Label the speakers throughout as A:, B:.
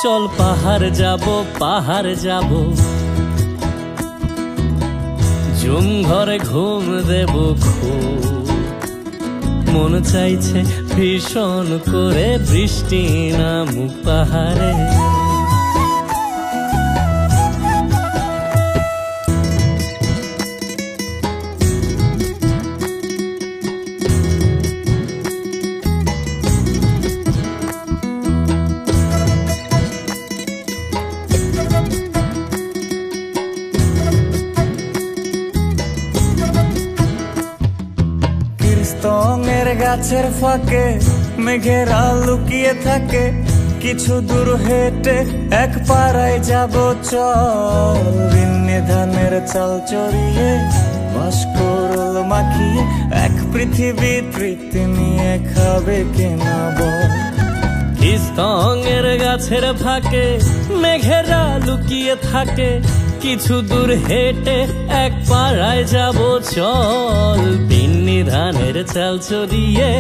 A: চল পাহাড় যাব জুম ঘরে ঘুম দেব খুব মন চাইছে ভীষণ করে বৃষ্টি নামুক পাহাড়ে
B: স্তঙের গাছের ফাঁকে মেঘেরা লুকিয়ে থাকে কিছু দূর হেঁটে এক পাড়ায় যাব চল বিন্নি ধানের চাল চড়িয়ে বাঁশকরল মাখিয়ে এক পৃথিবী তৃপ্তি নিয়ে খাবে কিনা বল
A: স্তঙের গাছের ফাঁকে মেঘেরা লুকিয়ে থাকে কিছু দূর হেঁটে এক পাড়ায় যাব চল বিন্নি ধানের চাল চড়িয়ে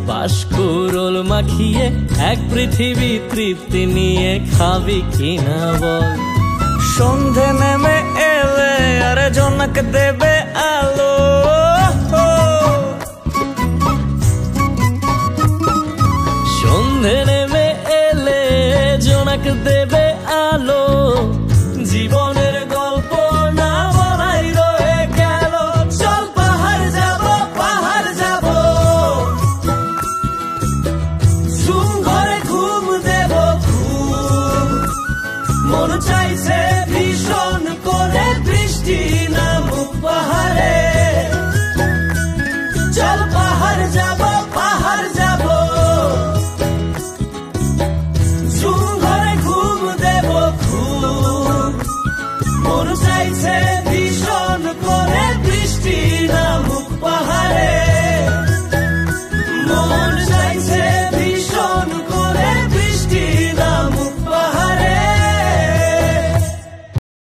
A: বাঁশকরল মাখিয়ে এক পৃথিবী তৃপ্তি নিয়ে খাবি কিনা বল
B: সন্ধে নেমে এলে আর জনক দেবে আলো
A: সন্ধে নেমে এলে জোনাক দেবে আলো জীবনের গল্প না বলাই রয়ে গেল চল পাহাড় যাব ঝুম ঘরে ঘুম দেব খুব মন চাইছে